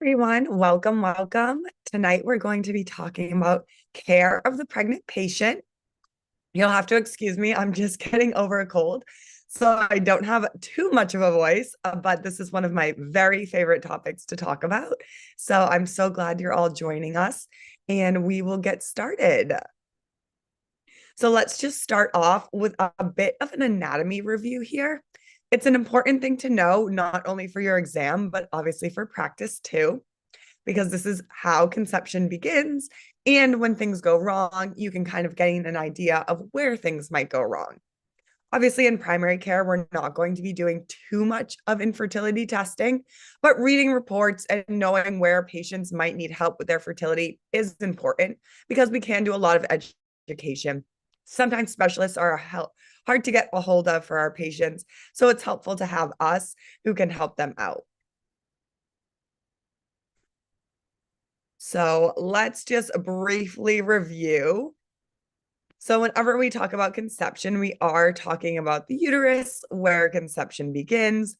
Everyone, welcome. Tonight we're going to be talking about care of the pregnant patient. You'll have to excuse me, I'm just getting over a cold, so I don't have too much of a voice, but this is one of my very favorite topics to talk about. So I'm so glad you're all joining us, and we will get started. So let's just start off with a bit of an anatomy review here. It's an important thing to know, not only for your exam, but obviously for practice too, because this is how conception begins. And when things go wrong, you can kind of gain an idea of where things might go wrong. Obviously, in primary care, we're not going to be doing too much of infertility testing, but reading reports and knowing where patients might need help with their fertility is important because we can do a lot of education. Sometimes specialists are hard to get a hold of for our patients, so it's helpful to have us who can help them out. So let's just briefly review. So whenever we talk about conception, we are talking about the uterus, where conception begins.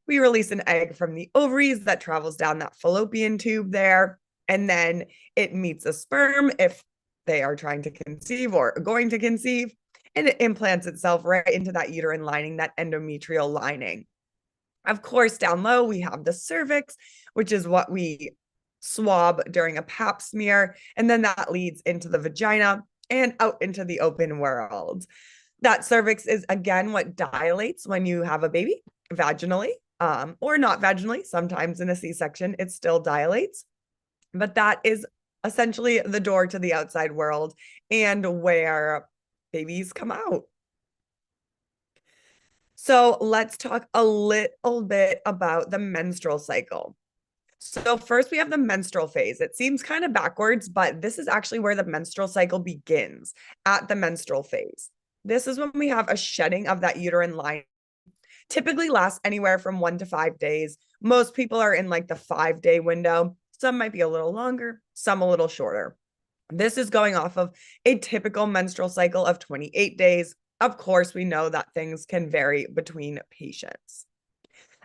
We release an egg from the ovaries that travels down that fallopian tube there, and then it meets a sperm if they are trying to conceive or going to conceive, and it implants itself right into that uterine lining, that endometrial lining. Of course, down low, we have the cervix, which is what we swab during a pap smear, and then that leads into the vagina and out into the open world. That cervix is, again, what dilates when you have a baby vaginally, or not vaginally. Sometimes in a C-section, it still dilates, but that is essentially the door to the outside world and where babies come out. So let's talk a little bit about the menstrual cycle. So first we have the menstrual phase. It seems kind of backwards, but this is actually where the menstrual cycle begins, at the menstrual phase. This is when we have a shedding of that uterine line. Typically lasts anywhere from 1 to 5 days. Most people are in like the 5-day window. Some might be a little longer, some a little shorter. This is going off of a typical menstrual cycle of 28 days. Of course, we know that things can vary between patients.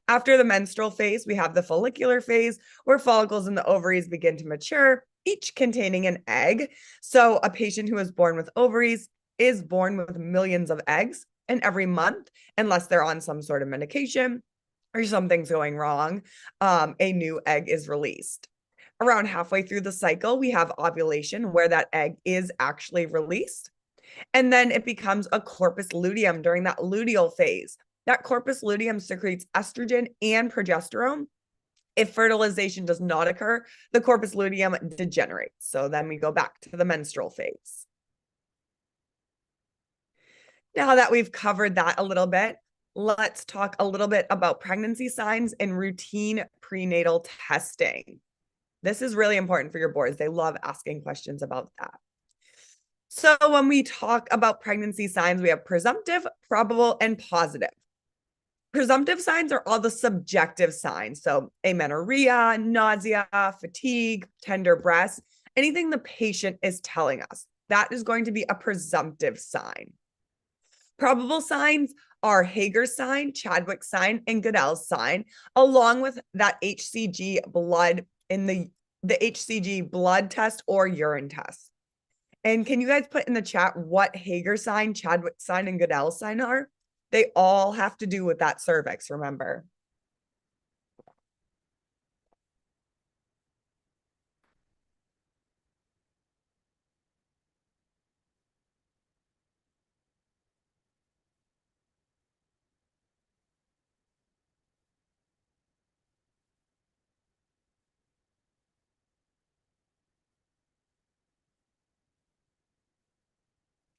After the menstrual phase, we have the follicular phase, where follicles in the ovaries begin to mature, each containing an egg. So a patient who is born with ovaries is born with millions of eggs, and every month, unless they're on some sort of medication or something's going wrong, a new egg is released. Around halfway through the cycle, we have ovulation, where that egg is actually released. And then it becomes a corpus luteum during that luteal phase. That corpus luteum secretes estrogen and progesterone. If fertilization does not occur, the corpus luteum degenerates. So then we go back to the menstrual phase. Now that we've covered that a little bit, let's talk a little bit about pregnancy signs and routine prenatal testing. This is really important for your boards. They love asking questions about that. So when we talk about pregnancy signs, we have presumptive, probable, and positive. Presumptive signs are all the subjective signs. So amenorrhea, nausea, fatigue, tender breasts, anything the patient is telling us. That is going to be a presumptive sign. Probable signs are Hager's sign, Chadwick's sign, and Goodell's sign, along with that HCG blood in the HCG blood test or urine test. And can you guys put in the chat what Hager's sign, Chadwick's sign, and Goodell's sign are? They all have to do with that cervix, remember.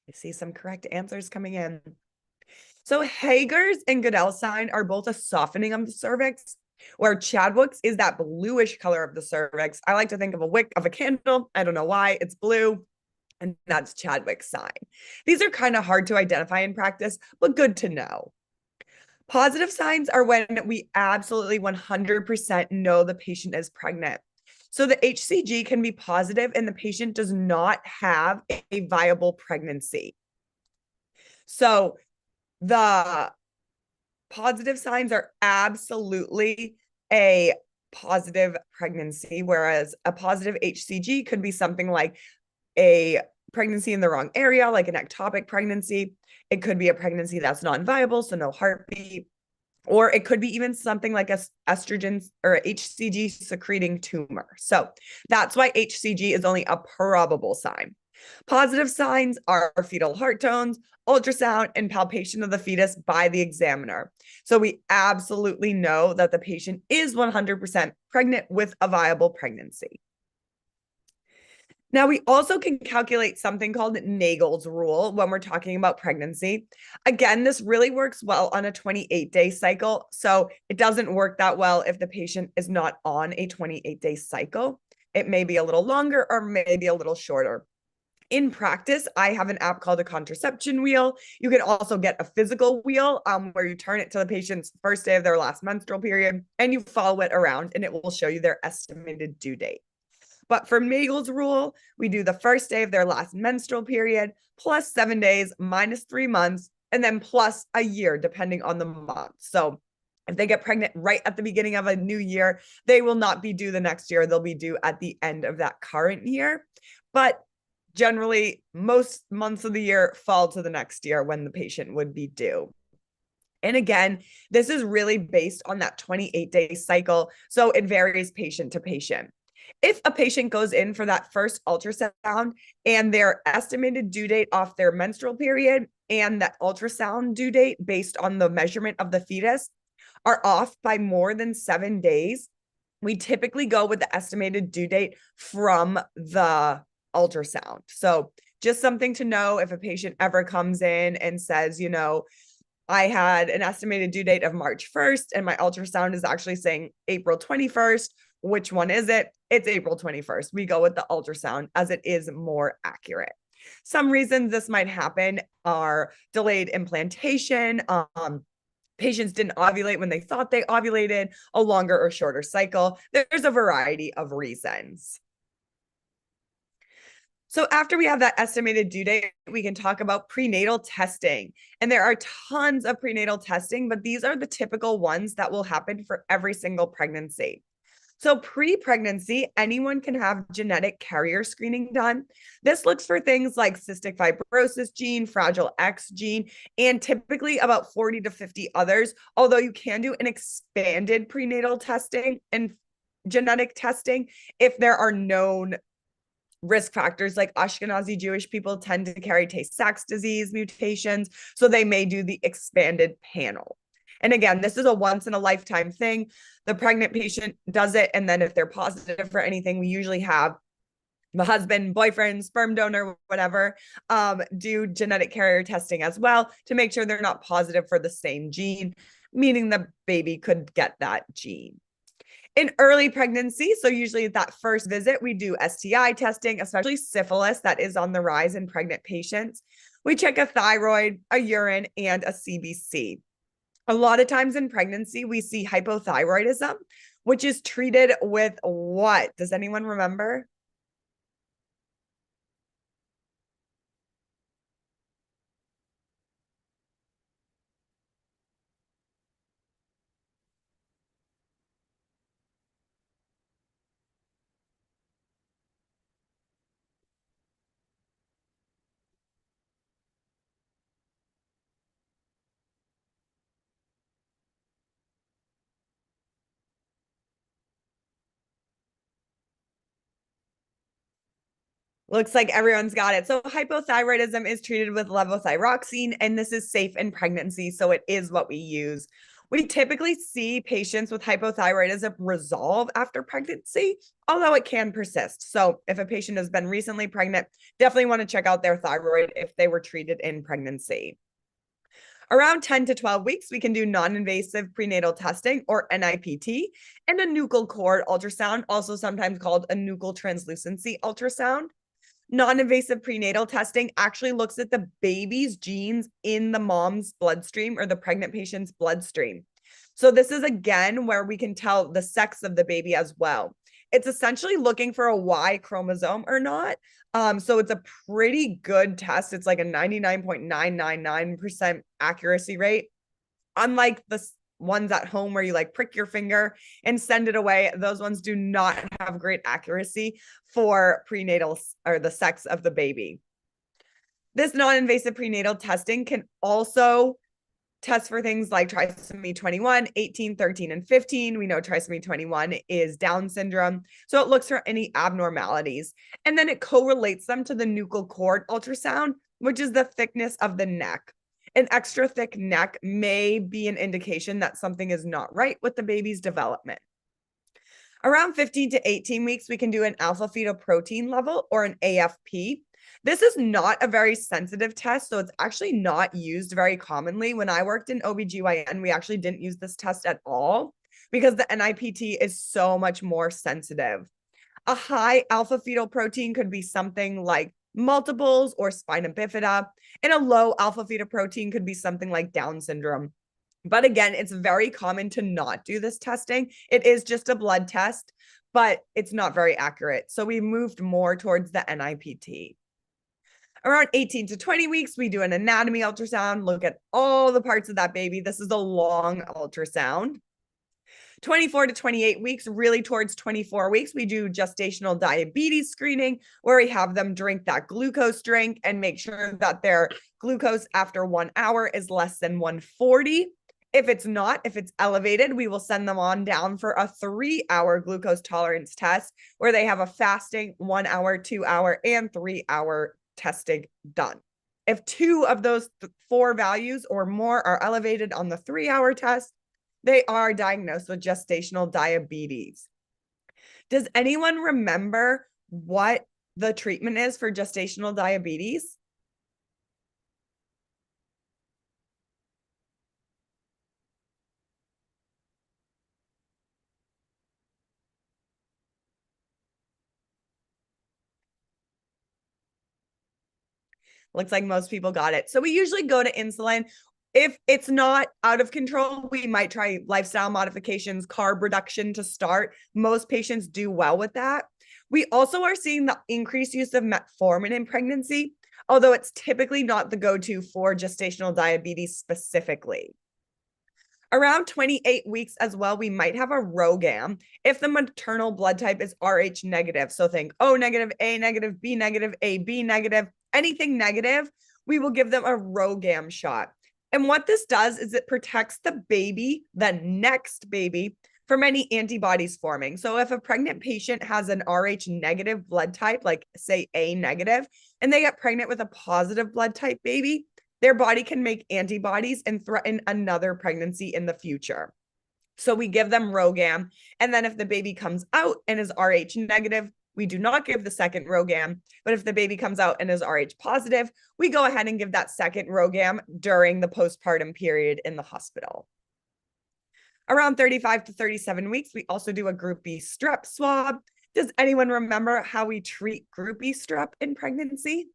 I see some correct answers coming in. So Hager's and Goodell's sign are both a softening of the cervix, where Chadwick's is that bluish color of the cervix. I like to think of a wick of a candle. I don't know why it's blue. And that's Chadwick's sign. These are kind of hard to identify in practice, but good to know. Positive signs are when we absolutely 100% know the patient is pregnant. So the HCG can be positive and the patient does not have a viable pregnancy. So the positive signs are absolutely a positive pregnancy, whereas a positive HCG could be something like a pregnancy in the wrong area, like an ectopic pregnancy. It could be a pregnancy that's non-viable, so no heartbeat. Or it could be even something like a estrogen or HCG secreting tumor. So that's why HCG is only a probable sign. Positive signs are fetal heart tones, ultrasound, and palpation of the fetus by the examiner. So we absolutely know that the patient is 100% pregnant with a viable pregnancy. Now, we also can calculate something called Naegele's rule when we're talking about pregnancy. Again, this really works well on a 28-day cycle. So it doesn't work that well if the patient is not on a 28-day cycle. It may be a little longer or maybe a little shorter. In practice, I have an app called a contraception wheel. You can also get a physical wheel where you turn it to the patient's first day of their last menstrual period and you follow it around and it will show you their estimated due date. But for Naegele's rule, we do the first day of their last menstrual period, plus 7 days, minus 3 months, and then plus a year, depending on the month. So if they get pregnant right at the beginning of a new year, they will not be due the next year. They'll be due at the end of that current year. But generally, most months of the year fall to the next year when the patient would be due. And again, this is really based on that 28-day cycle. So it varies patient to patient. If a patient goes in for that first ultrasound and their estimated due date off their menstrual period and that ultrasound due date based on the measurement of the fetus are off by more than 7 days, we typically go with the estimated due date from the ultrasound. So just something to know if a patient ever comes in and says, you know, I had an estimated due date of March 1st and my ultrasound is actually saying April 21st. Which one is it? It's April 21st. We go with the ultrasound as it is more accurate. Some reasons this might happen are delayed implantation, patients didn't ovulate when they thought they ovulated, a longer or shorter cycle. There's a variety of reasons. So after we have that estimated due date, we can talk about prenatal testing. And there are tons of prenatal testing, but these are the typical ones that will happen for every single pregnancy. So pre-pregnancy, anyone can have genetic carrier screening done. This looks for things like cystic fibrosis gene, fragile X gene, and typically about 40 to 50 others, although you can do an expanded prenatal testing and genetic testing if there are known risk factors. Like Ashkenazi Jewish people tend to carry Tay-Sachs disease mutations, so they may do the expanded panel. And again, this is a once in a lifetime thing. The pregnant patient does it, and then if they're positive for anything, we usually have the husband, boyfriend, sperm donor, whatever, do genetic carrier testing as well to make sure they're not positive for the same gene, meaning the baby could get that gene. In early pregnancy, so usually at that first visit, we do STI testing, especially syphilis that is on the rise in pregnant patients. We check a thyroid, a urine, and a CBC. A lot of times in pregnancy, we see hypothyroidism, which is treated with what? Does anyone remember? Looks like everyone's got it. So hypothyroidism is treated with levothyroxine, and this is safe in pregnancy, so it is what we use. We typically see patients with hypothyroidism resolve after pregnancy, although it can persist. So if a patient has been recently pregnant, definitely want to check out their thyroid if they were treated in pregnancy. Around 10 to 12 weeks, we can do non-invasive prenatal testing, or NIPT, and a nuchal cord ultrasound, also sometimes called a nuchal translucency ultrasound. Non-invasive prenatal testing actually looks at the baby's genes in the mom's bloodstream or the pregnant patient's bloodstream. So this is again where we can tell the sex of the baby as well. It's essentially looking for a Y chromosome or not. So it's a pretty good test. It's like a 99.999% accuracy rate. Unlike the ones at home where you like prick your finger and send it away. Those ones do not have great accuracy for prenatal or the sex of the baby. This non-invasive prenatal testing can also test for things like trisomy 21, 18, 13, and 15. We know trisomy 21 is Down syndrome. So it looks for any abnormalities. And then it correlates them to the nuchal cord ultrasound, which is the thickness of the neck. An extra thick neck may be an indication that something is not right with the baby's development. Around 15 to 18 weeks, we can do an alpha fetal protein level or an AFP. This is not a very sensitive test, so it's actually not used very commonly. When I worked in OBGYN, we actually didn't use this test at all because the NIPT is so much more sensitive. A high alpha fetal protein could be something like multiples or spina bifida, and a low alpha fetal protein could be something like Down syndrome. But again, it's very common to not do this testing. It is just a blood test, but it's not very accurate. So we moved more towards the NIPT. Around 18 to 20 weeks, we do an anatomy ultrasound, look at all the parts of that baby. This is a long ultrasound. 24 to 28 weeks, really towards 24 weeks, we do gestational diabetes screening, where we have them drink that glucose drink and make sure that their glucose after 1 hour is less than 140. If it's not, if it's elevated, we will send them on down for a 3-hour glucose tolerance test, where they have a fasting 1 hour, 2 hour, and 3-hour testing done. If 2 of those 4 values or more are elevated on the 3-hour test, they are diagnosed with gestational diabetes. Does anyone remember what the treatment is for gestational diabetes? Looks like most people got it. So we usually go to insulin. If it's not out of control, we might try lifestyle modifications, carb reduction to start. Most patients do well with that. We also are seeing the increased use of metformin in pregnancy, although it's typically not the go-to for gestational diabetes specifically. Around 28 weeks as well, we might have a RhoGAM if the maternal blood type is Rh negative. So think O negative, A negative, B negative, AB negative, anything negative, we will give them a RhoGAM shot. And what this does is it protects the baby, the next baby, from any antibodies forming. So if a pregnant patient has an Rh negative blood type, like say A negative, and they get pregnant with a positive blood type baby, their body can make antibodies and threaten another pregnancy in the future. So we give them RhoGAM. And then if the baby comes out and is Rh negative, we do not give the second RhoGAM. But if the baby comes out and is Rh positive, we go ahead and give that second RhoGAM during the postpartum period in the hospital. Around 35 to 37 weeks, we also do a Group B strep swab. Does anyone remember how we treat Group B strep in pregnancy?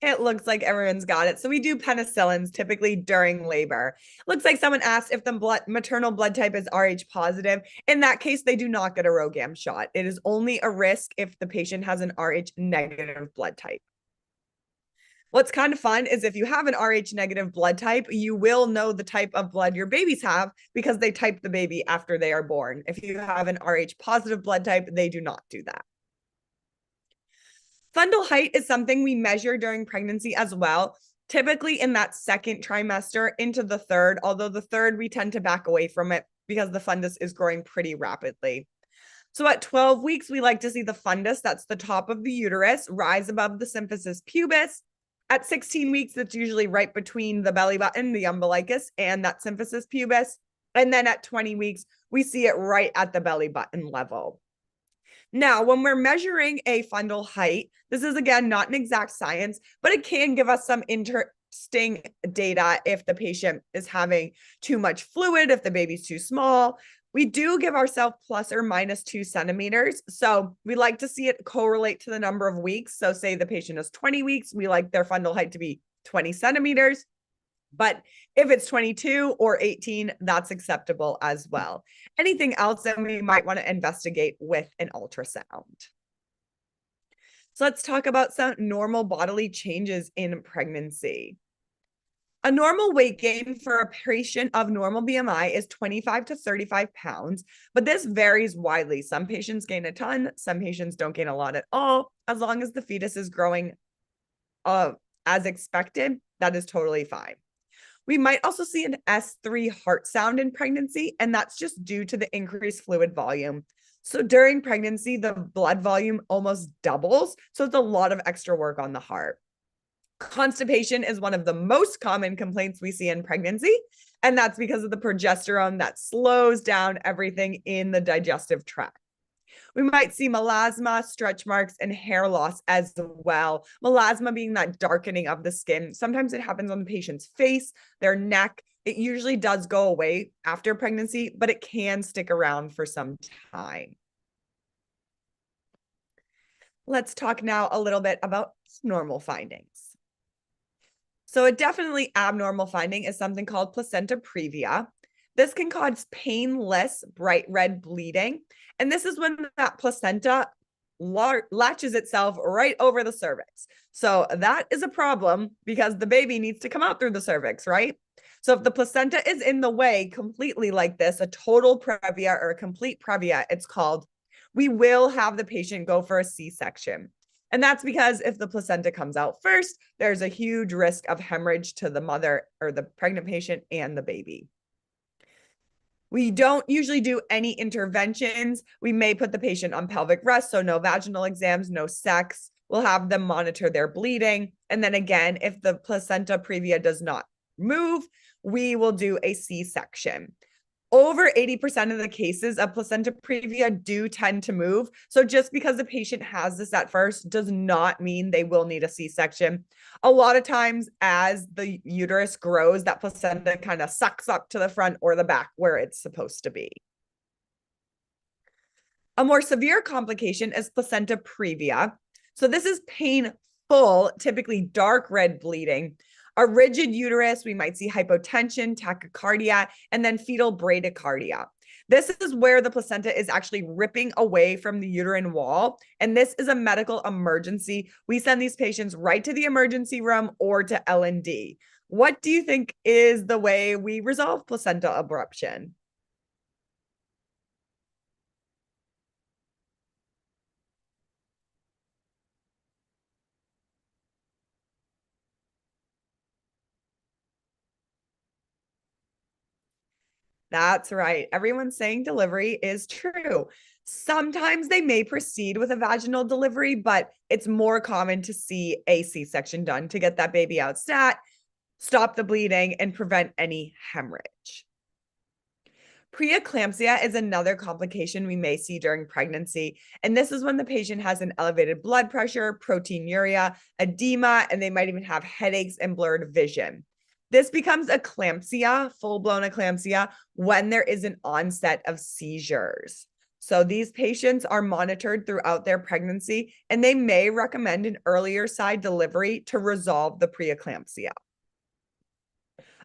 It looks like everyone's got it. So we do penicillins typically during labor. Looks like someone asked if the maternal blood type is Rh positive. In that case, they do not get a RhoGAM shot. It is only a risk if the patient has an Rh negative blood type. What's kind of fun is if you have an Rh negative blood type, you will know the type of blood your babies have because they type the baby after they are born. If you have an Rh positive blood type, they do not do that. Fundal height is something we measure during pregnancy as well, typically in that second trimester into the third, although the third we tend to back away from it because the fundus is growing pretty rapidly. So at 12 weeks, we like to see the fundus, that's the top of the uterus, rise above the symphysis pubis. At 16 weeks, it's usually right between the belly button, the umbilicus, and that symphysis pubis. And then at 20 weeks, we see it right at the belly button level. Now, when we're measuring a fundal height, this is again not an exact science, but it can give us some interesting data if the patient is having too much fluid, if the baby's too small. We do give ourselves plus or minus 2 centimeters. So we like to see it correlate to the number of weeks. So say the patient is 20 weeks, we like their fundal height to be 20 centimeters. But if it's 22 or 18, that's acceptable as well. Anything else, then we might want to investigate with an ultrasound. So let's talk about some normal bodily changes in pregnancy. A normal weight gain for a patient of normal BMI is 25 to 35 pounds, but this varies widely. Some patients gain a ton, some patients don't gain a lot at all. As long as the fetus is growing as expected, that is totally fine. We might also see an S3 heart sound in pregnancy, and that's just due to the increased fluid volume. So during pregnancy, the blood volume almost doubles. So it's a lot of extra work on the heart. Constipation is one of the most common complaints we see in pregnancy, and that's because of the progesterone that slows down everything in the digestive tract. We might see melasma, stretch marks, and hair loss as well. Melasma being that darkening of the skin. Sometimes it happens on the patient's face, their neck. It usually does go away after pregnancy, but it can stick around for some time. Let's talk now a little bit about normal findings. So a definitely abnormal finding is something called placenta previa. This can cause painless bright red bleeding. And this is when that placenta latches itself right over the cervix. So that is a problem because the baby needs to come out through the cervix, right? So if the placenta is in the way completely like this, a total previa or a complete previa, it's called, we will have the patient go for a C-section. And that's because if the placenta comes out first, there's a huge risk of hemorrhage to the mother or the pregnant patient and the baby. We don't usually do any interventions. We may put the patient on pelvic rest, so no vaginal exams, no sex. We'll have them monitor their bleeding. And then again, if the placenta previa does not move, we will do a C-section. Over 80% of the cases of placenta previa do tend to move. So just because the patient has this at first does not mean they will need a C-section. A lot of times as the uterus grows, that placenta kind of sucks up to the front or the back where it's supposed to be. A more severe complication is placenta previa. So this is painful, typically dark red bleeding. A rigid uterus, we might see hypotension, tachycardia, and then fetal bradycardia. This is where the placenta is actually ripping away from the uterine wall. And this is a medical emergency. We send these patients right to the emergency room or to L&D. What do you think is the way we resolve placenta abruption? That's right. Everyone's saying delivery is true. Sometimes they may proceed with a vaginal delivery, but it's more common to see a C-section done to get that baby out stat, stop the bleeding, and prevent any hemorrhage. Preeclampsia is another complication we may see during pregnancy. And this is when the patient has an elevated blood pressure, proteinuria, edema, and they might even have headaches and blurred vision. This becomes eclampsia, full-blown eclampsia, when there is an onset of seizures. So these patients are monitored throughout their pregnancy, and they may recommend an earlier side delivery to resolve the preeclampsia.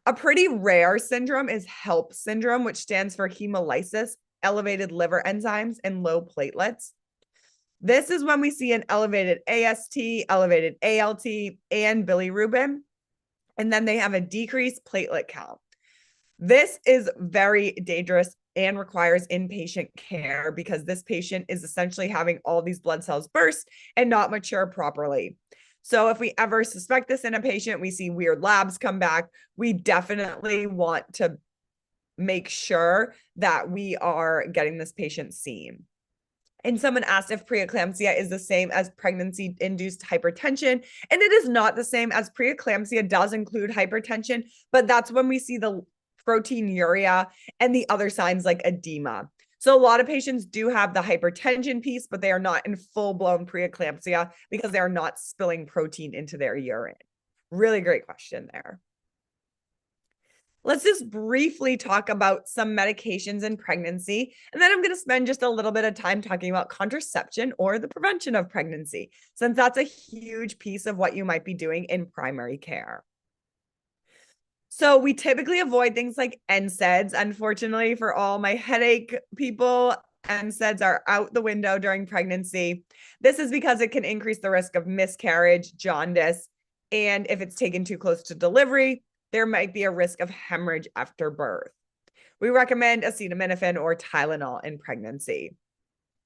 A pretty rare syndrome is HELLP syndrome, which stands for hemolysis, elevated liver enzymes, and low platelets. This is when we see an elevated AST, elevated ALT, and bilirubin, and then they have a decreased platelet count. This is very dangerous and requires inpatient care because this patient is essentially having all these blood cells burst and not mature properly. So if we ever suspect this in a patient, we see weird labs come back, we definitely want to make sure that we are getting this patient seen. And someone asked if preeclampsia is the same as pregnancy-induced hypertension, and it is not the same, as preeclampsia does include hypertension, but that's when we see the proteinuria and the other signs like edema. So a lot of patients do have the hypertension piece, but they are not in full-blown preeclampsia because they are not spilling protein into their urine. Really great question there. Let's just briefly talk about some medications in pregnancy. And then I'm going to spend just a little bit of time talking about contraception or the prevention of pregnancy, since that's a huge piece of what you might be doing in primary care. So we typically avoid things like NSAIDs. Unfortunately, for all my headache people, NSAIDs are out the window during pregnancy. This is because it can increase the risk of miscarriage, jaundice, and if it's taken too close to delivery, there might be a risk of hemorrhage after birth. We recommend acetaminophen or Tylenol in pregnancy.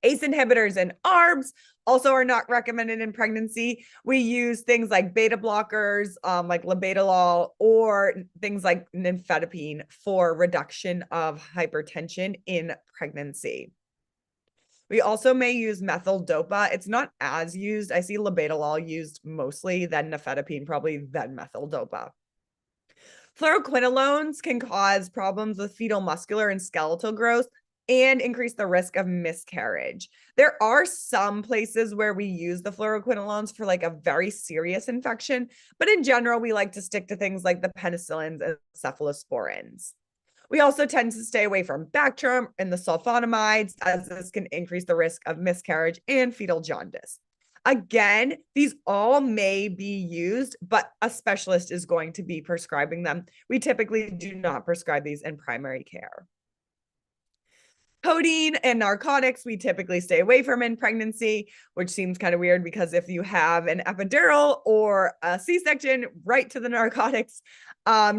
ACE inhibitors and ARBs also are not recommended in pregnancy. We use things like beta blockers, like labetalol, or things like nifedipine for reduction of hypertension in pregnancy. We also may use methyl dopa. It's not as used. I see labetalol used mostly, then nifedipine, probably then methyl dopa. Fluoroquinolones can cause problems with fetal muscular and skeletal growth and increase the risk of miscarriage. There are some places where we use the fluoroquinolones for like a very serious infection, but in general, we like to stick to things like the penicillins and cephalosporins. We also tend to stay away from Bactrim and the sulfonamides, as this can increase the risk of miscarriage and fetal jaundice. Again, these all may be used, but a specialist is going to be prescribing them. We typically do not prescribe these in primary care. Codeine and narcotics, we typically stay away from in pregnancy, which seems kind of weird because if you have an epidural or a C-section, right to the narcotics,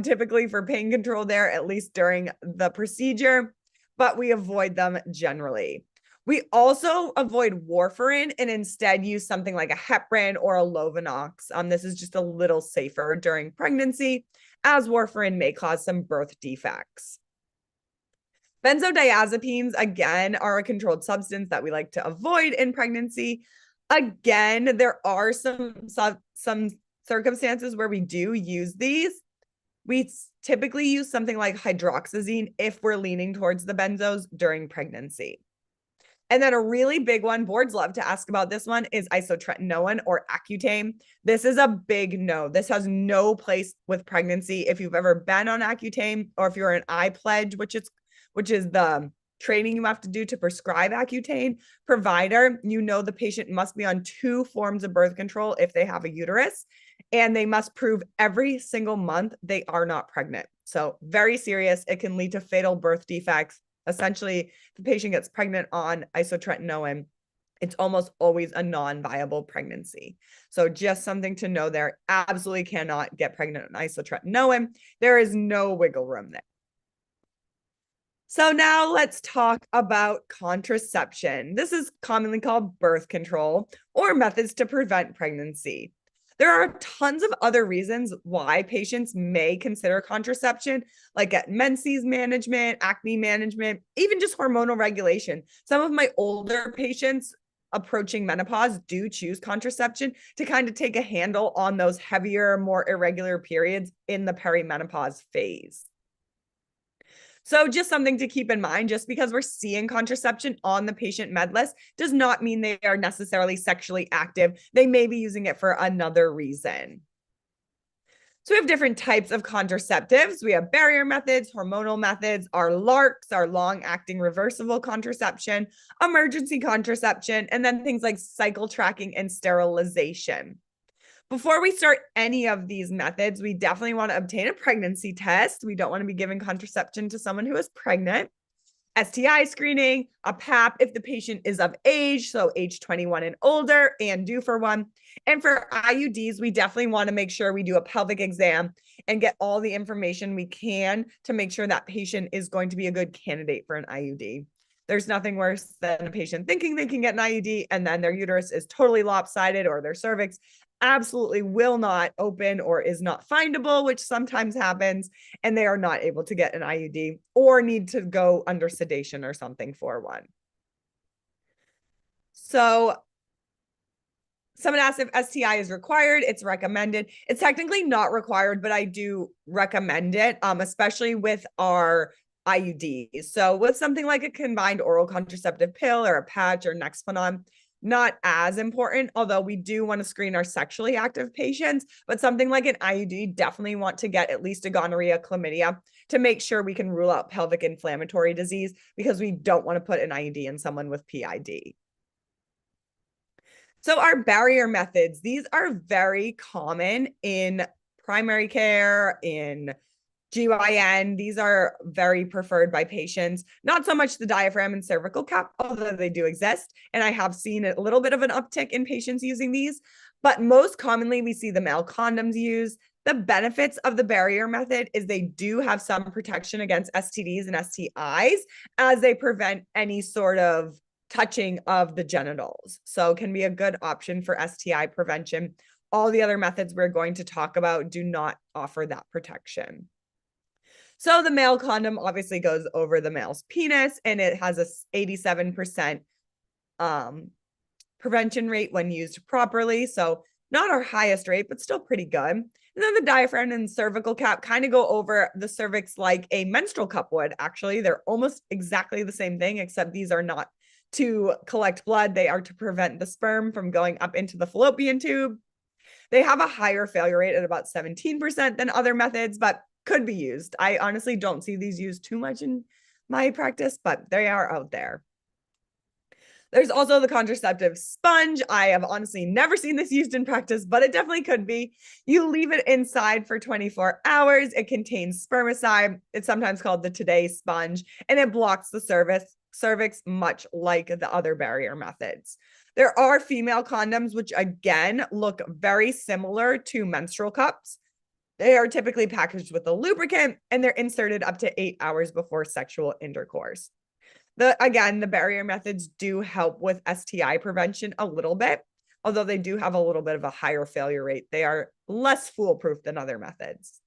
typically for pain control there, at least during the procedure, but we avoid them generally. We also avoid warfarin and instead use something like a heparin or a Lovenox. This is just a little safer during pregnancy, as warfarin may cause some birth defects. Benzodiazepines, again, are a controlled substance that we like to avoid in pregnancy. Again, there are some circumstances where we do use these. We typically use something like hydroxyzine if we're leaning towards the benzos during pregnancy. And then a really big one, boards love to ask about this one, is isotretinoin or Accutane. This is a big no. This has no place with pregnancy. If you've ever been on Accutane, or if you're an iPledge, which is the training you have to do to prescribe Accutane provider, you know the patient must be on 2 forms of birth control if they have a uterus, and they must prove every single month they are not pregnant. So very serious. It can lead to fatal birth defects. Essentially, if the patient gets pregnant on isotretinoin, it's almost always a non-viable pregnancy. So just something to know there. Absolutely cannot get pregnant on isotretinoin. There is no wiggle room there. So now let's talk about contraception. This is commonly called birth control or methods to prevent pregnancy. There are tons of other reasons why patients may consider contraception, like at menses management, acne management, even just hormonal regulation. Some of my older patients approaching menopause do choose contraception to kind of take a handle on those heavier, more irregular periods in the perimenopause phase. So just something to keep in mind, just because we're seeing contraception on the patient med list does not mean they are necessarily sexually active. They may be using it for another reason. So we have different types of contraceptives. We have barrier methods, hormonal methods, our LARCs, our long-acting reversible contraception, emergency contraception, and then things like cycle tracking and sterilization. Before we start any of these methods, we definitely want to obtain a pregnancy test. We don't want to be giving contraception to someone who is pregnant. STI screening, a PAP if the patient is of age, so age 21 and older, and due for one. And for IUDs, we definitely want to make sure we do a pelvic exam and get all the information we can to make sure that patient is going to be a good candidate for an IUD. There's nothing worse than a patient thinking they can get an IUD and then their uterus is totally lopsided or their cervix absolutely will not open or is not findable, which sometimes happens, and they are not able to get an IUD or need to go under sedation or something for one. So someone asked if STI is required. It's recommended. It's technically not required, but I do recommend it, especially with our IUDs. So with something like a combined oral contraceptive pill or a patch or Nexplanon, not as important, although we do want to screen our sexually active patients, but something like an IUD, definitely want to get at least a gonorrhea, chlamydia to make sure we can rule out pelvic inflammatory disease, because we don't want to put an IUD in someone with PID. So our barrier methods, these are very common in primary care, in GYN. These are very preferred by patients. Not so much the diaphragm and cervical cap, although they do exist. And I have seen a little bit of an uptick in patients using these. But most commonly, we see the male condoms used. The benefits of the barrier method is they do have some protection against STDs and STIs, as they prevent any sort of touching of the genitals. So can be a good option for STI prevention. All the other methods we're going to talk about do not offer that protection. So the male condom obviously goes over the male's penis, and it has a 87% prevention rate when used properly. So not our highest rate, but still pretty good. And then the diaphragm and cervical cap kind of go over the cervix like a menstrual cup would. Actually, they're almost exactly the same thing, except these are not to collect blood. They are to prevent the sperm from going up into the fallopian tube. They have a higher failure rate at about 17% than other methods, but could be used. I honestly don't see these used too much in my practice, but they are out there. There's also the contraceptive sponge. I have honestly never seen this used in practice, but it definitely could be. You leave it inside for 24 hours. It contains spermicide. It's sometimes called the Today sponge, and it blocks the cervix, much like the other barrier methods. There are female condoms, which again look very similar to menstrual cups. They are typically packaged with a lubricant, and they're inserted up to 8 hours before sexual intercourse. Again, the barrier methods do help with STI prevention a little bit, although they do have a little bit of a higher failure rate. They are less foolproof than other methods.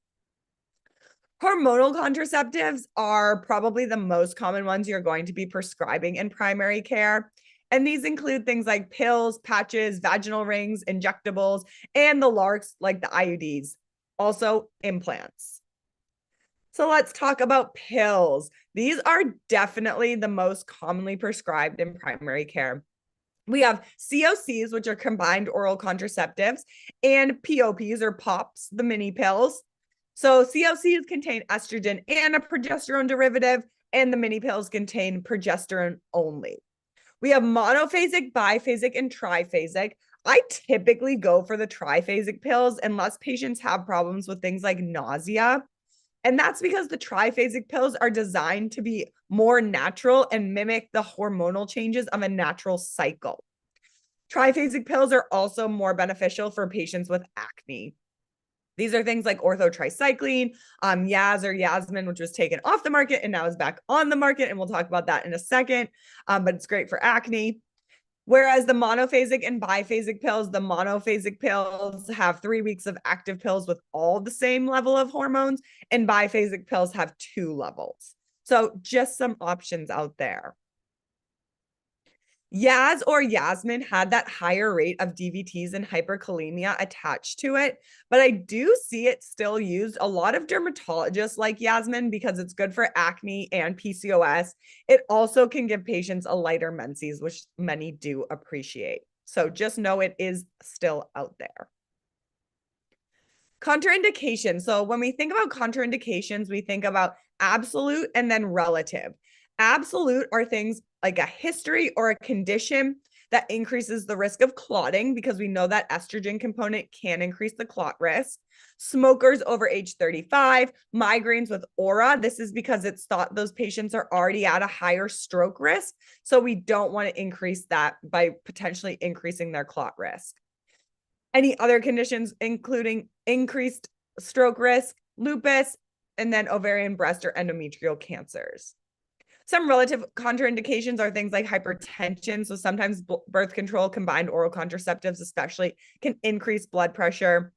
Hormonal contraceptives are probably the most common ones you're going to be prescribing in primary care. And these include things like pills, patches, vaginal rings, injectables, and the LARCs like the IUDs, also implants. So let's talk about pills. These are definitely the most commonly prescribed in primary care. We have COCs, which are combined oral contraceptives, and POPs or POPs, the mini pills. So COCs contain estrogen and a progesterone derivative, and the mini pills contain progesterone only. We have monophasic, biphasic, and triphasic. I typically go for the triphasic pills unless patients have problems with things like nausea. And that's because the triphasic pills are designed to be more natural and mimic the hormonal changes of a natural cycle. Triphasic pills are also more beneficial for patients with acne. These are things like orthotricycline, Yaz or Yasmin, which was taken off the market and now is back on the market. And we'll talk about that in a second, but it's great for acne. Whereas the monophasic and biphasic pills, the monophasic pills have 3 weeks of active pills with all the same level of hormones, and biphasic pills have 2 levels. So just some options out there. Yaz or Yasmin had that higher rate of DVTs and hyperkalemia attached to it, but I do see it still used. A lot of dermatologists like Yasmin because it's good for acne and PCOS. It also can give patients a lighter menses, which many do appreciate. So just know it is still out there. Contraindications. So when we think about contraindications, we think about absolute and then relative. Absolute are things like a history or a condition that increases the risk of clotting, because we know that estrogen component can increase the clot risk. Smokers over age 35, migraines with aura. This is because it's thought those patients are already at a higher stroke risk. So we don't want to increase that by potentially increasing their clot risk. Any other conditions, including increased stroke risk, lupus, and then ovarian, breast, or endometrial cancers. Some relative contraindications are things like hypertension. So sometimes birth control, combined oral contraceptives especially, can increase blood pressure.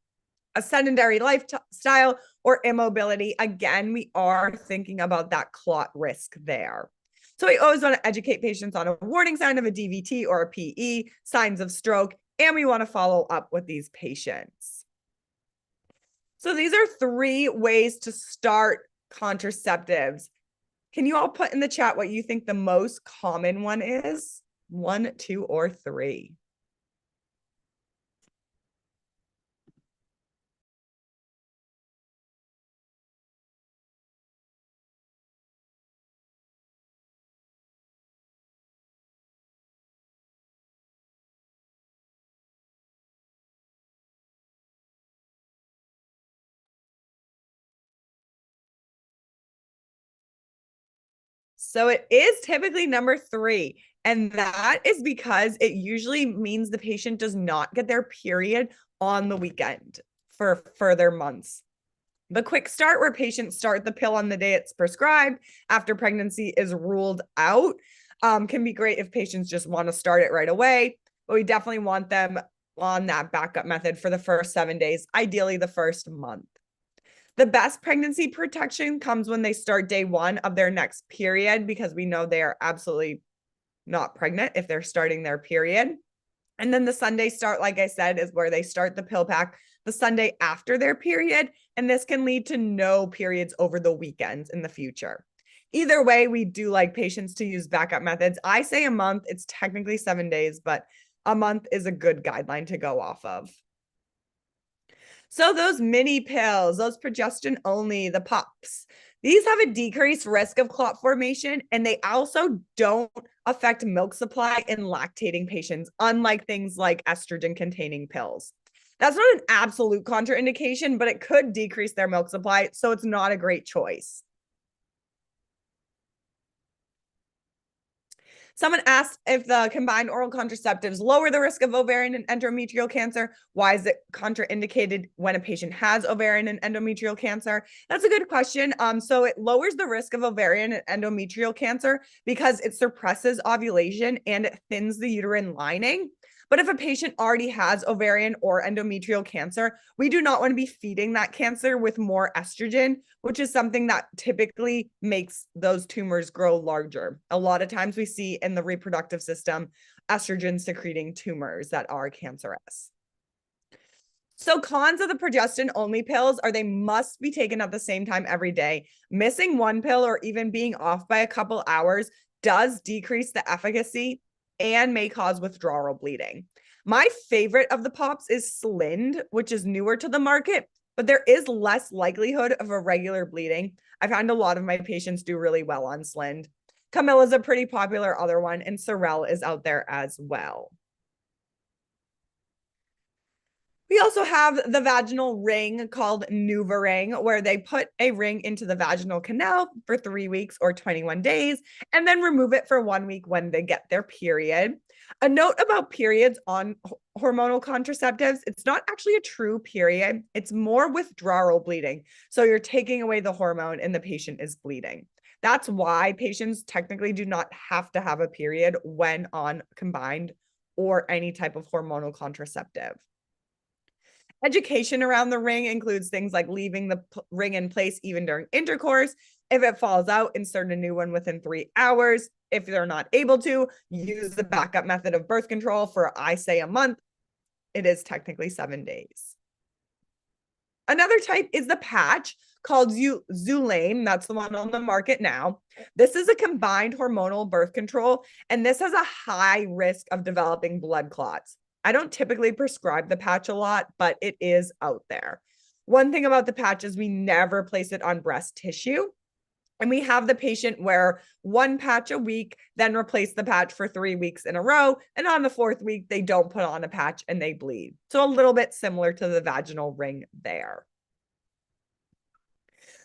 A sedentary lifestyle or immobility. Again, we are thinking about that clot risk there. So we always want to educate patients on a warning sign of a DVT or a PE, signs of stroke, and we want to follow up with these patients. So these are 3 ways to start contraceptives. Can you all put in the chat what you think the most common one is? 1, 2, or 3? So it is typically number 3. And that is because it usually means the patient does not get their period on the weekend for further months. The quick start, where patients start the pill on the day it's prescribed after pregnancy is ruled out, can be great if patients just want to start it right away. But we definitely want them on that backup method for the first 7 days, ideally the first month. The best pregnancy protection comes when they start day 1 of their next period, because we know they are absolutely not pregnant if they're starting their period. And then the Sunday start, like I said, is where they start the pill pack the Sunday after their period. And this can lead to no periods over the weekends in the future. Either way, we do like patients to use backup methods. I say a month, it's technically 7 days, but a month is a good guideline to go off of. So those mini pills, those progestin only, the pops, these have a decreased risk of clot formation, and they also don't affect milk supply in lactating patients, unlike things like estrogen containing pills. That's not an absolute contraindication, but it could decrease their milk supply, so it's not a great choice. Someone asked if the combined oral contraceptives lower the risk of ovarian and endometrial cancer. Why is it contraindicated when a patient has ovarian and endometrial cancer? That's a good question. So it lowers the risk of ovarian and endometrial cancer because it suppresses ovulation and it thins the uterine lining. But if a patient already has ovarian or endometrial cancer, we do not want to be feeding that cancer with more estrogen, which is something that typically makes those tumors grow larger. A lot of times we see in the reproductive system estrogen secreting tumors that are cancerous. So cons of the progestin only pills are they must be taken at the same time every day. Missing one pill or even being off by a couple hours does decrease the efficacy and may cause withdrawal bleeding. My favorite of the pops is Slind, which is newer to the market, but there is less likelihood of irregular bleeding. I found a lot of my patients do really well on Slind. Camilla is a pretty popular other one, and Sorel is out there as well. We also have the vaginal ring called NuvaRing, where they put a ring into the vaginal canal for 3 weeks or 21 days, and then remove it for 1 week when they get their period. A note about periods on hormonal contraceptives, it's not actually a true period. It's more withdrawal bleeding. So you're taking away the hormone and the patient is bleeding. That's why patients technically do not have to have a period when on combined or any type of hormonal contraceptive. Education around the ring includes things like leaving the ring in place even during intercourse. If it falls out, insert a new one within 3 hours. If they're not able to, use the backup method of birth control for, I say, a month. It is technically 7 days. Another type is the patch called Xulane. That's the one on the market now. This is a combined hormonal birth control, and this has a high risk of developing blood clots. I don't typically prescribe the patch a lot, but it is out there. One thing about the patch is we never place it on breast tissue. And we have the patient wear 1 patch a week, then replace the patch for 3 weeks in a row. And on the 4th week, they don't put on a patch and they bleed. So a little bit similar to the vaginal ring there.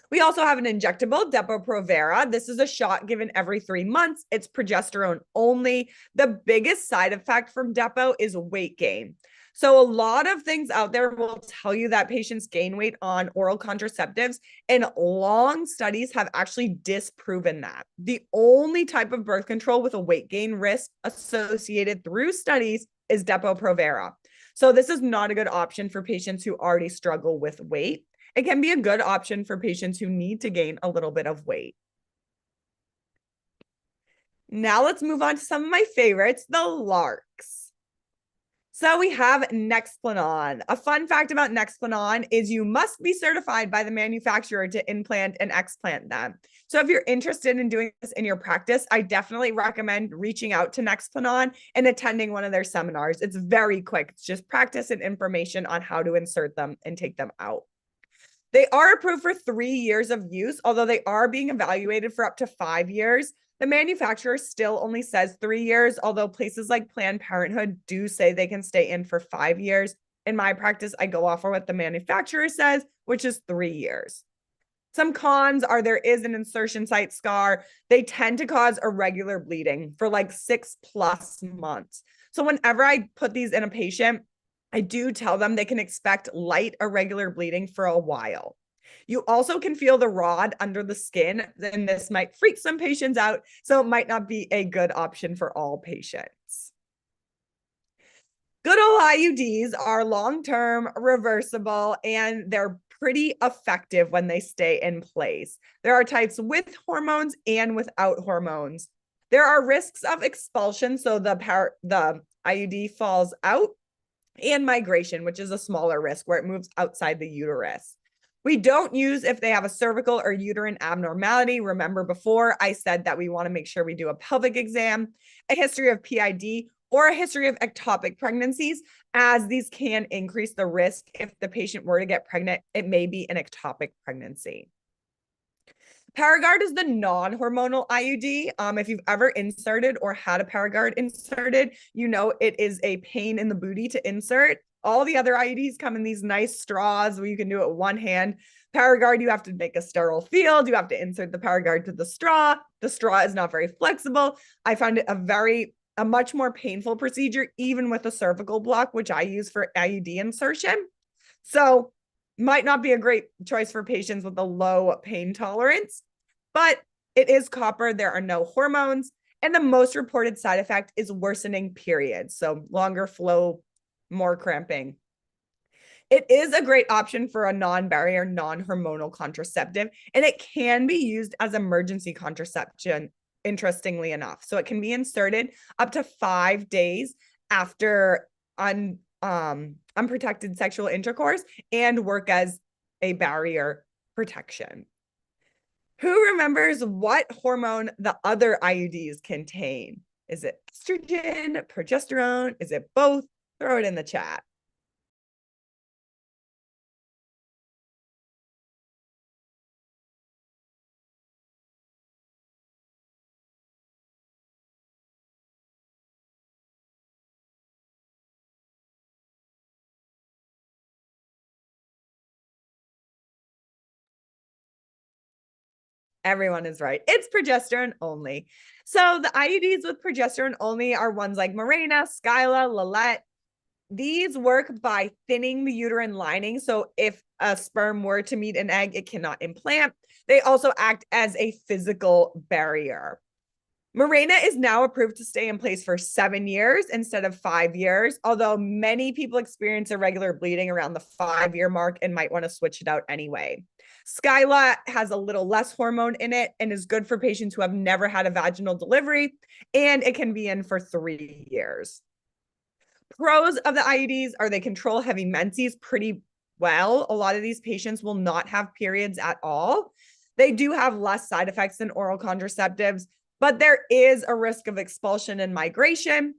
We also have an injectable, Depo-Provera. This is a shot given every 3 months. It's progesterone only. The biggest side effect from Depo is weight gain. So a lot of things out there will tell you that patients gain weight on oral contraceptives, and long studies have actually disproven that. The only type of birth control with a weight gain risk associated through studies is Depo-Provera. So this is not a good option for patients who already struggle with weight. It can be a good option for patients who need to gain a little bit of weight. Now let's move on to some of my favorites, the LARCs. So we have Nexplanon. A fun fact about Nexplanon is you must be certified by the manufacturer to implant and explant them. So if you're interested in doing this in your practice, I definitely recommend reaching out to Nexplanon and attending one of their seminars. It's very quick. It's just practice and information on how to insert them and take them out. They are approved for 3 years of use, although they are being evaluated for up to 5 years. The manufacturer still only says 3 years, although places like Planned Parenthood do say they can stay in for 5 years. In my practice, I go off of what the manufacturer says, which is 3 years. Some cons are there is an insertion site scar. They tend to cause irregular bleeding for like 6+ months. So whenever I put these in a patient, I do tell them they can expect light irregular bleeding for a while. You also can feel the rod under the skin, and this might freak some patients out, so it might not be a good option for all patients. Good old IUDs are long-term, reversible, and they're pretty effective when they stay in place. There are types with hormones and without hormones. There are risks of expulsion, so the IUD falls out, and migration, which is a smaller risk where it moves outside the uterus. We don't use if they have a cervical or uterine abnormality. Remember before I said that we want to make sure we do a pelvic exam, a history of PID, or a history of ectopic pregnancies, as these can increase the risk if the patient were to get pregnant. It may be an ectopic pregnancy. Paragard is the non-hormonal IUD. If you've ever inserted or had a Paragard inserted, you know it is a pain in the booty to insert. All the other IUDs come in these nice straws where you can do it one hand. Paragard, you have to make a sterile field. You have to insert the Paragard to the straw. The straw is not very flexible. I found it a much more painful procedure, even with a cervical block, which I use for IUD insertion. So might not be a great choice for patients with a low pain tolerance, but it is copper. There are no hormones. And the most reported side effect is worsening periods. So longer flow, more cramping. It is a great option for a non-barrier, non-hormonal contraceptive, and it can be used as emergency contraception, interestingly enough. So it can be inserted up to 5 days after unprotected sexual intercourse and work as a barrier protection. Who remembers what hormone the other IUDs contain? Is it estrogen, progesterone? Is it both? Throw it in the chat. Everyone is right. It's progesterone only. So the IUDs with progesterone only are ones like Mirena, Skyla, Lilette. These work by thinning the uterine lining. So if a sperm were to meet an egg, it cannot implant. They also act as a physical barrier. Mirena is now approved to stay in place for 7 years instead of 5 years, although many people experience irregular bleeding around the 5-year mark and might want to switch it out anyway. Skyla has a little less hormone in it and is good for patients who have never had a vaginal delivery, and it can be in for 3 years. Pros of the IUDs are they control heavy menses pretty well. A lot of these patients will not have periods at all. They do have less side effects than oral contraceptives, but there is a risk of expulsion and migration,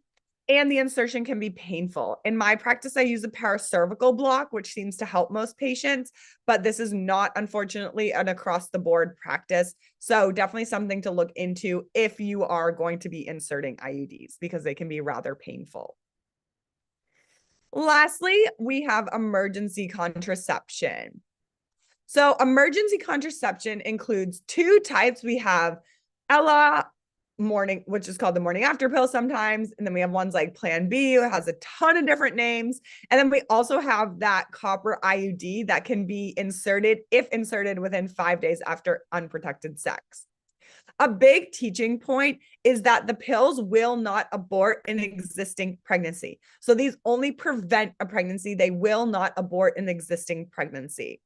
and the insertion can be painful. In my practice, I use a paracervical block, which seems to help most patients, but this is not, unfortunately, an across-the-board practice. So definitely something to look into if you are going to be inserting IUDs, because they can be rather painful. Lastly, we have emergency contraception. So emergency contraception includes 2 types. We have Ella morning, which is called the morning after pill sometimes. And then we have ones like Plan B, who has a ton of different names. And then we also have that copper IUD that can be inserted if inserted within 5 days after unprotected sex. A big teaching point is that the pills will not abort an existing pregnancy. So these only prevent a pregnancy. They will not abort an existing pregnancy.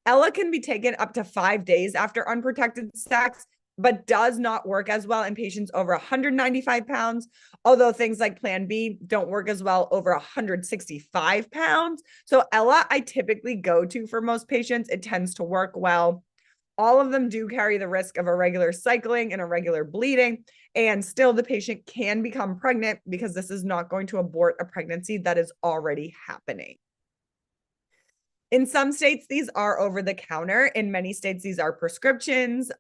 Ella can be taken up to 5 days after unprotected sex, but does not work as well in patients over 195 pounds, although things like Plan B don't work as well over 165 pounds. So Ella, I typically go to for most patients. It tends to work well. All of them do carry the risk of irregular cycling and irregular bleeding, and still the patient can become pregnant because this is not going to abort a pregnancy that is already happening. In some states, these are over the counter. In many states, these are prescriptions.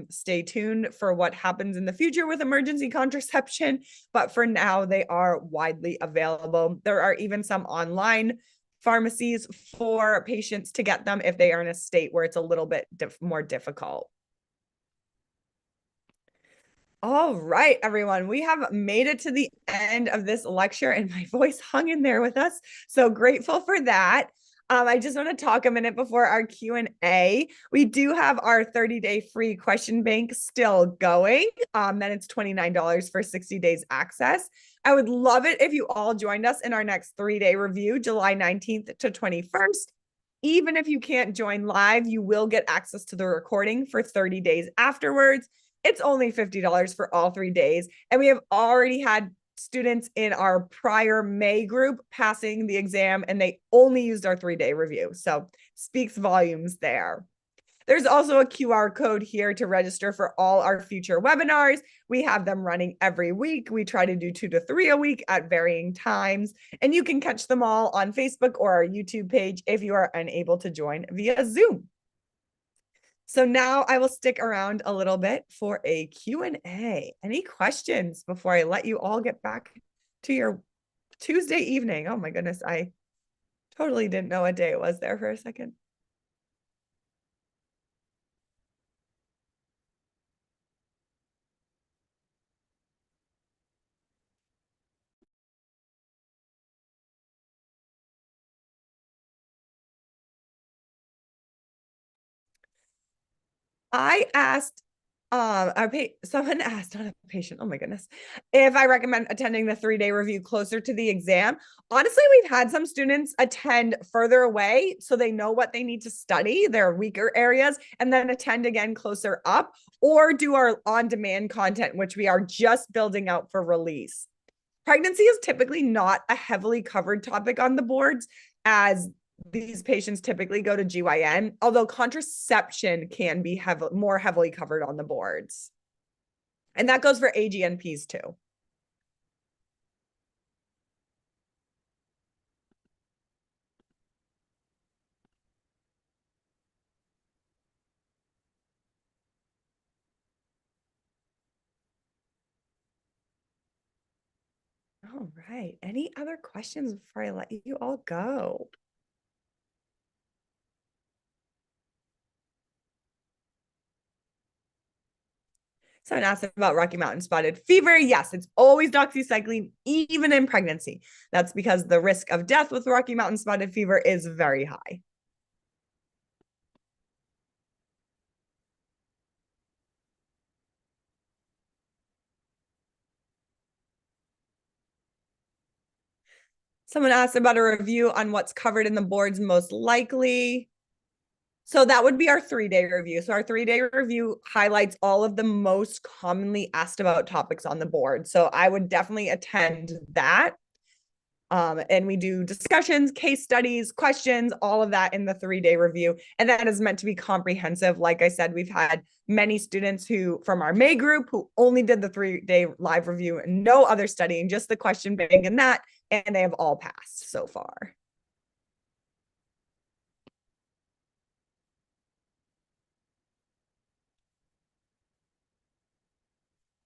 Stay tuned for what happens in the future with emergency contraception. But for now, they are widely available. There are even some online pharmacies for patients to get them if they are in a state where it's a little bit more difficult. All right, everyone, we have made it to the end of this lecture and my voice hung in there with us. So grateful for that. I just want to talk a minute before our Q&A. We do have our 30-day free question bank still going. Then it's $29 for 60 days access. I would love it if you all joined us in our next 3-day review, July 19th to 21st. Even if you can't join live, you will get access to the recording for 30 days afterwards. It's only $50 for all 3 days. And we have already had students in our prior May group passing the exam, and they only used our 3-day review. So speaks volumes there. There's also a QR code here to register for all our future webinars. We have them running every week. We try to do 2 to 3 a week at varying times, and you can catch them all on Facebook or our YouTube page if you are unable to join via Zoom. So now I will stick around a little bit for a Q&A. Any questions before I let you all get back to your Tuesday evening? Oh my goodness, I totally didn't know what day it was there for a second. I asked, someone asked, not a patient, oh my goodness, if I recommend attending the 3-day review closer to the exam. Honestly, we've had some students attend further away so they know what they need to study, their weaker areas, and then attend again closer up, or do our on-demand content, which we are just building out for release. Pregnancy is typically not a heavily covered topic on the boards, as these patients typically go to GYN, although contraception can be more heavily covered on the boards. And that goes for AGNPs too. All right. Any other questions before I let you all go? Someone asked about Rocky Mountain spotted fever. Yes, it's always doxycycline, even in pregnancy. That's because the risk of death with Rocky Mountain spotted fever is very high. Someone asked about a review on what's covered in the boards most likely. So that would be our 3-day review. So our 3-day review highlights all of the most commonly asked about topics on the board. So I would definitely attend that. And we do discussions, case studies, questions, all of that in the 3-day review. And that is meant to be comprehensive. Like I said, we've had many students who from our May group who only did the 3-day live review and no other studying, just the question bank and that, and they have all passed so far.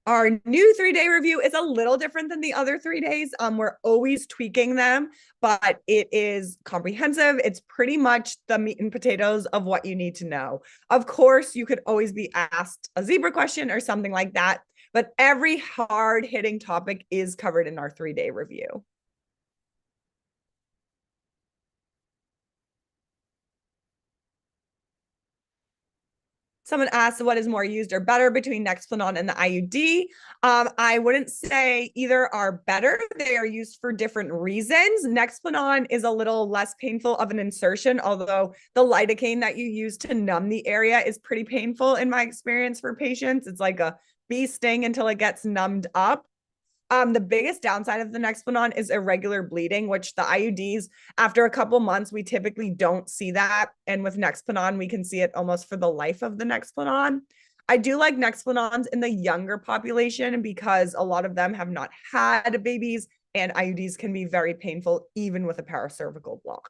Our new 3-day review is a little different than the other 3 days. We're always tweaking them, but it is comprehensive. It's pretty much the meat and potatoes of what you need to know. Of course, you could always be asked a zebra question or something like that, but every hard hitting topic is covered in our 3-day review. Someone asked what is more used or better between Nexplanon and the IUD. I wouldn't say either are better. They are used for different reasons. Nexplanon is a little less painful of an insertion, although the lidocaine that you use to numb the area is pretty painful in my experience for patients. It's like a bee sting until it gets numbed up. The biggest downside of the Nexplanon is irregular bleeding, which the IUDs, after a couple months, we typically don't see that. And with Nexplanon, we can see it almost for the life of the Nexplanon. I do like Nexplanons in the younger population because a lot of them have not had babies, and IUDs can be very painful, even with a paracervical block.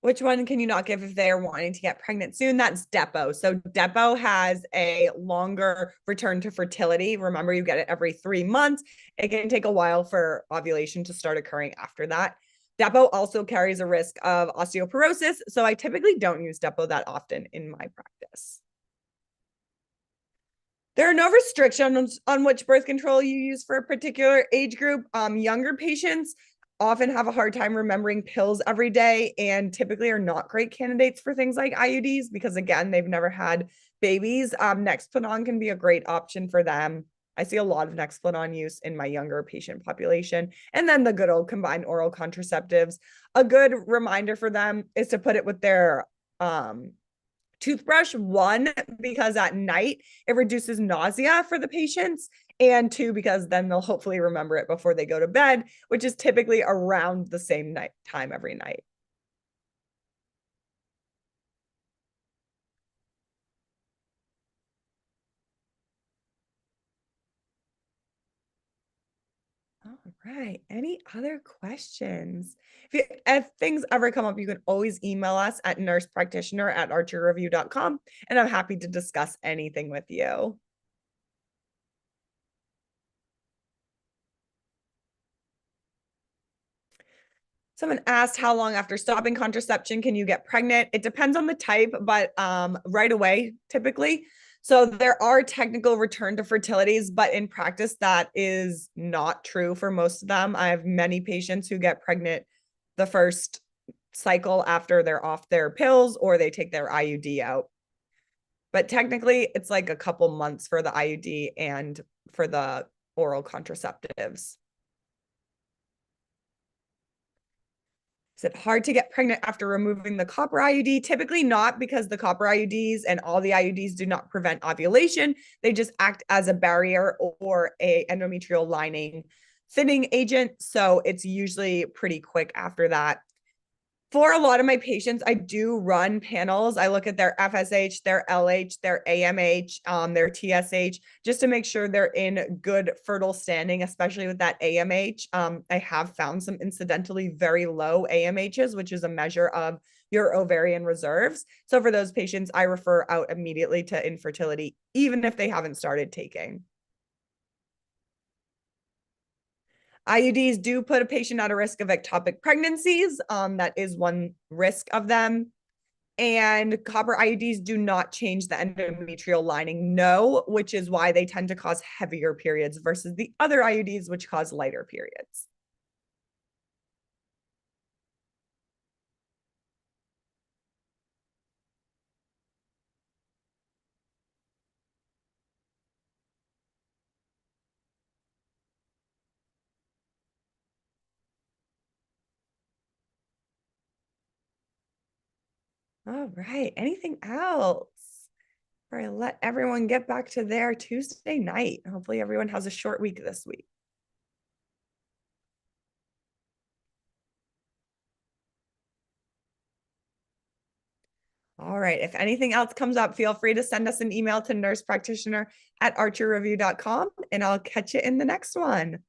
Which one can you not give if they're wanting to get pregnant soon? That's Depo. So Depo has a longer return to fertility. Remember, you get it every 3 months. It can take a while for ovulation to start occurring after that. Depo also carries a risk of osteoporosis. So I typically don't use Depo that often in my practice. There are no restrictions on which birth control you use for a particular age group. Younger patients often have a hard time remembering pills every day and typically are not great candidates for things like IUDs because, again, they've never had babies. Nexplanon can be a great option for them. I see a lot of Nexplanon use in my younger patient population. And then the good old combined oral contraceptives. A good reminder for them is to put it with their toothbrush. One, because at night it reduces nausea for the patients, and two, because then they'll hopefully remember it before they go to bed, which is typically around the same night time every night. All right. Any other questions? If things ever come up, you can always email us at nursepractitioner@archerreview.com, and I'm happy to discuss anything with you. Someone asked how long after stopping contraception can you get pregnant? It depends on the type, but right away, typically. So there are technical return to fertilities, but in practice, that is not true for most of them. I have many patients who get pregnant the first cycle after they're off their pills or they take their IUD out. But technically, it's like a couple months for the IUD and for the oral contraceptives. Is it hard to get pregnant after removing the copper IUD? Typically not, because the copper IUDs and all the IUDs do not prevent ovulation. They just act as a barrier or a endometrial lining thinning agent. So it's usually pretty quick after that. For a lot of my patients, I do run panels. I look at their FSH, their LH, their AMH, their TSH, just to make sure they're in good fertile standing, especially with that AMH. I have found some incidentally very low AMHs, which is a measure of your ovarian reserves. So for those patients, I refer out immediately to infertility, even if they haven't started taking. IUDs do put a patient at a risk of ectopic pregnancies. That is one risk of them. And copper IUDs do not change the endometrial lining, no, which is why they tend to cause heavier periods versus the other IUDs, which cause lighter periods. All right. Anything else? Before I let everyone get back to their Tuesday night. Hopefully, everyone has a short week this week. All right. If anything else comes up, feel free to send us an email to nursepractitioner@archerreview.com, and I'll catch you in the next one.